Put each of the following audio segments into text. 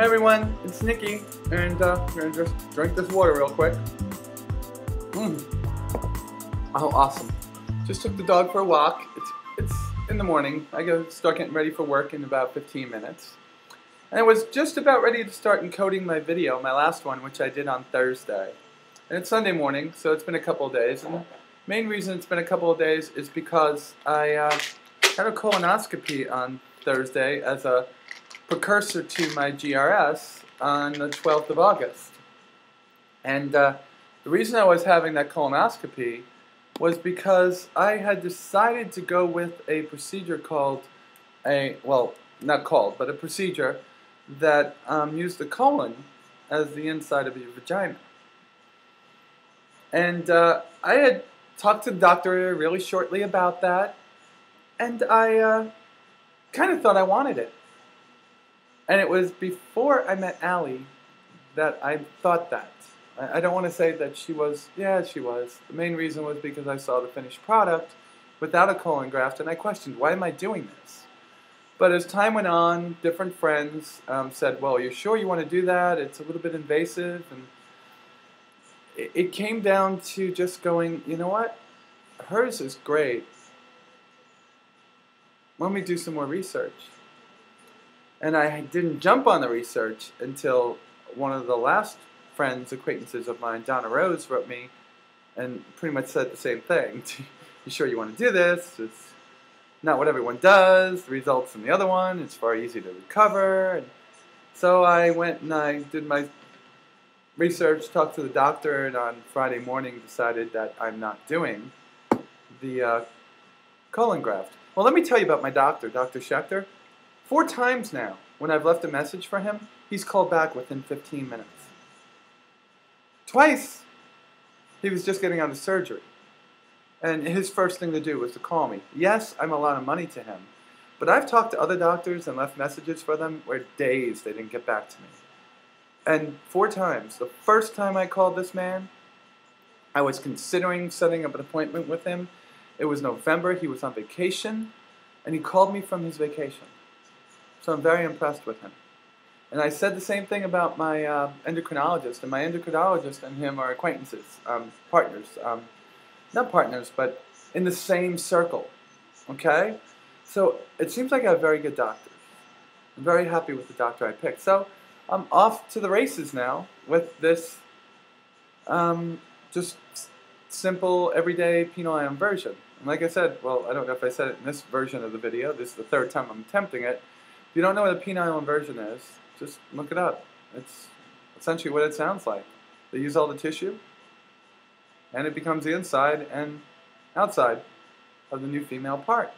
Hey everyone, it's Nikki, and I'm gonna just drink this water real quick. Oh, awesome! Just took the dog for a walk. It's in the morning. I gotta start getting ready for work in about 15 minutes, and I was just about ready to start encoding my video, my last one, which I did on Thursday. And it's Sunday morning, so it's been a couple of days. And the main reason it's been a couple of days is because I had a colonoscopy on Thursday as a precursor to my GRS on the 12th of August. And the reason I was having that colonoscopy was because I had decided to go with a procedure called a procedure that used the colon as the inside of your vagina. And I had talked to the doctor really shortly about that, and I kind of thought I wanted it. And it was before I met Allie that I thought that. I don't want to say that she was. Yeah, she was. The main reason was because I saw the finished product without a colon graft, and I questioned, why am I doing this? But as time went on, different friends said, well, you're sure you want to do that? It's a little bit invasive. And it came down to just going, you know what? Hers is great. Let me do some more research. And I didn't jump on the research until one of the last friends, acquaintances of mine, Donna Rose, wrote me and pretty much said the same thing. You sure you want to do this? It's not what everyone does. The results from the other one, it's far easier to recover. And so I went and I did my research, talked to the doctor, and on Friday morning decided that I'm not doing the colon graft. Well, let me tell you about my doctor, Dr. Schecter. 4 times now, when I've left a message for him, he's called back within 15 minutes. Twice, he was just getting out of surgery. And his first thing to do was to call me. Yes, I'm a lot of money to him. But I've talked to other doctors and left messages for them where days they didn't get back to me. And 4 times. The first time I called this man, I was considering setting up an appointment with him. It was November, he was on vacation, and he called me from his vacation. So I'm very impressed with him. And I said the same thing about my endocrinologist. And my endocrinologist and him are acquaintances, partners. Not partners, but in the same circle. Okay? So it seems like I have very good doctors. I'm very happy with the doctor I picked. So I'm off to the races now with this just simple, everyday penile inversion. And like I said, well, I don't know if I said it in this version of the video. This is the 3rd time I'm attempting it. If you don't know what a penile inversion is, just look it up. It's essentially what it sounds like. They use all the tissue, and it becomes the inside and outside of the new female part.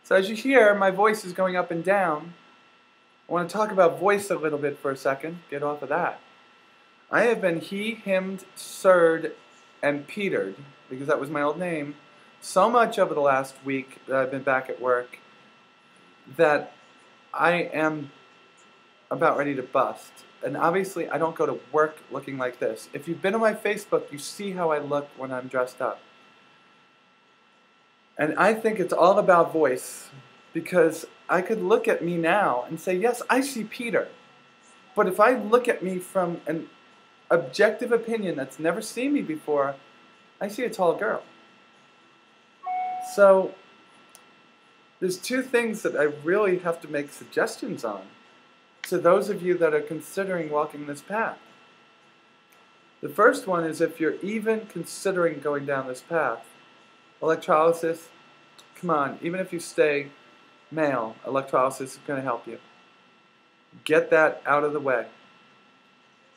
So as you hear, my voice is going up and down. I want to talk about voice a little bit for a second. Get off of that. I have been he, himmed, sirred, and petered, because that was my old name, so much over the last week that I've been back at work that I am about ready to bust. And obviously I don't go to work looking like this. If you've been on my Facebook, you see how I look when I'm dressed up. And I think it's all about voice, because I could look at me now and say, yes, I see Peter. But if I look at me from an objective opinion that's never seen me before, I see a tall girl. So there's 2 things that I really have to make suggestions on to those of you that are considering walking this path. The first one is, if you're even considering going down this path, electrolysis, come on, even if you stay male, electrolysis is going to help you. Get that out of the way.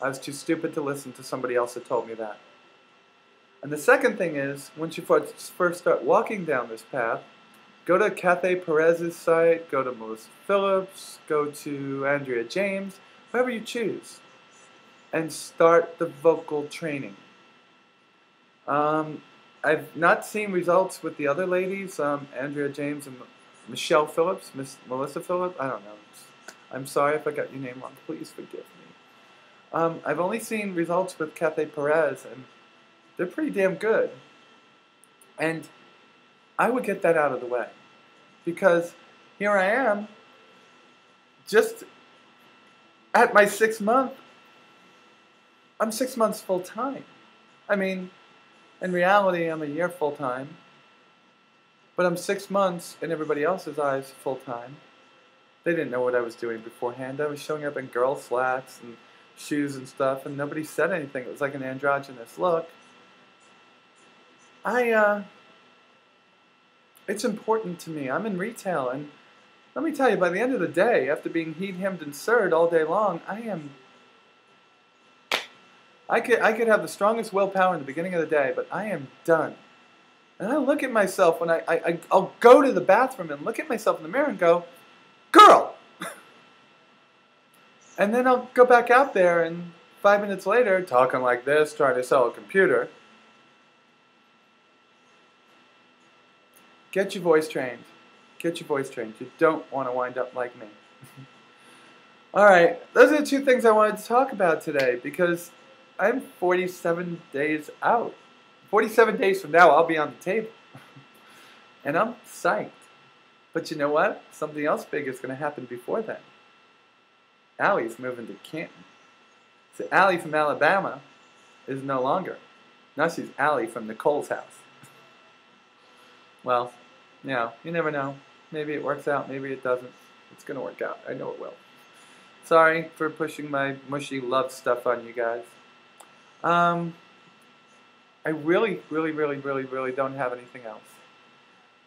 I was too stupid to listen to somebody else that told me that. And the second thing is, once you first start walking down this path, go to Cathay Perez's site, go to Melissa Phillips, go to Andrea James, whoever you choose, and start the vocal training. I've not seen results with the other ladies, Andrea James and Melissa Phillips, I don't know. I'm sorry if I got your name wrong. Please forgive me. I've only seen results with Cathay Perez, and they're pretty damn good. And I would get that out of the way, because here I am, just at my 6th month, I'm 6 months full time. I mean, in reality, I'm a year full time. But I'm 6 months in everybody else's eyes full time. They didn't know what I was doing beforehand. I was showing up in girl slacks and shoes and stuff, and nobody said anything. It was like an androgynous look. It's important to me. I'm in retail, and let me tell you, by the end of the day, after being hemmed and served all day long, I could have the strongest willpower in the beginning of the day, but I am done. And I look at myself when I'll go to the bathroom and look at myself in the mirror and go, girl! And then I'll go back out there and 5 minutes later, talking like this, trying to sell a computer. Get your voice trained. Get your voice trained. You don't want to wind up like me. Alright, those are the 2 things I wanted to talk about today because I'm 47 days out. 47 days from now, I'll be on the table. And I'm psyched. But you know what? Something else big is going to happen before then. Allie's moving to Canton. So Allie from Alabama is no longer. Now she's Allie from Nicole's house. Well, you know, you never know. Maybe it works out, maybe it doesn't. It's going to work out. I know it will. Sorry for pushing my mushy love stuff on you guys. I really don't have anything else.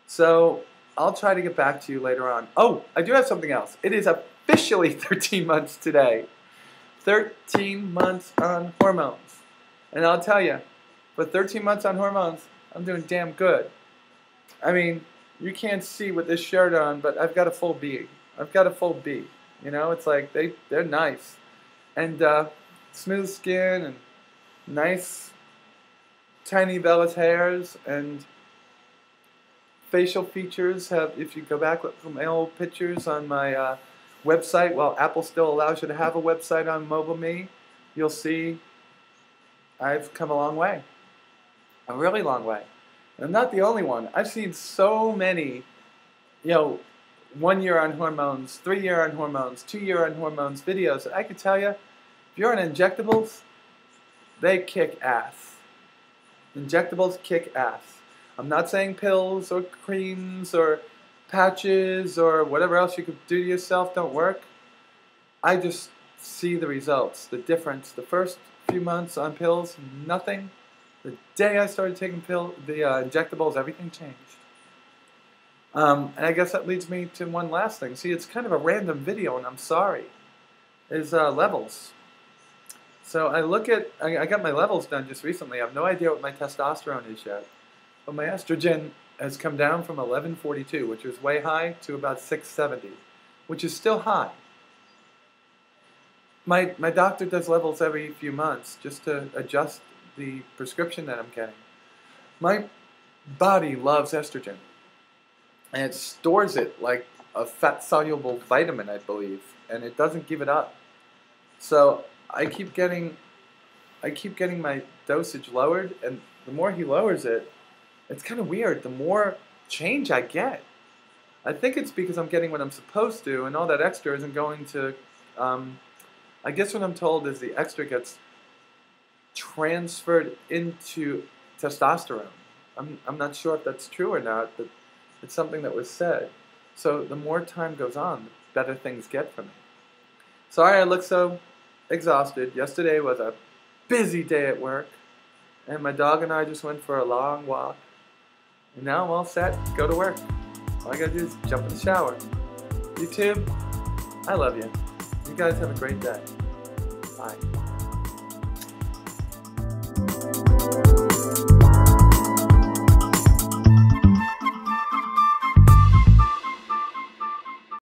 So I'll try to get back to you later on. Oh, I do have something else. It is officially 13 months today. 13 months on hormones. And I'll tell you, for 13 months on hormones, I'm doing damn good. I mean, you can't see with this shirt on, but I've got a full B. I've got a full B. You know, it's like they're nice. And smooth skin and nice tiny vellus hairs and facial features have, if you go back look from my old pictures on my website, well, Apple still allows you to have a website on MobileMe, you'll see I've come a long way. A really long way. And I'm not the only one. I've seen so many, you know, 1 year on hormones, 3 year on hormones, 2 year on hormones videos. I can tell you, if you're on injectables, they kick ass. Injectables kick ass. I'm not saying pills or creams or patches or whatever else you could do to yourself don't work. I just see the results, the difference. The first few months on pills, nothing. The day I started taking injectables, everything changed. And I guess that leads me to one last thing. See, it's kind of a random video, and I'm sorry. Is levels. So I got my levels done just recently. I have no idea what my testosterone is yet. But my estrogen has come down from 1142, which is way high, to about 670, which is still high. My doctor does levels every few months just to adjust the prescription that I'm getting. My body loves estrogen. And it stores it like a fat-soluble vitamin, I believe. And it doesn't give it up. So I keep getting my dosage lowered, and the more he lowers it, it's kind of weird. The more change I get. I think it's because I'm getting what I'm supposed to, and all that extra isn't going to. I guess what I'm told is the extra gets transferred into testosterone. I'm not sure if that's true or not, but it's something that was said. So the more time goes on, the better things get for me. Sorry I look so exhausted. Yesterday was a busy day at work, and my dog and I just went for a long walk. And now I'm all set, go to work. All I gotta do is jump in the shower. YouTube, I love you. You guys have a great day. Bye.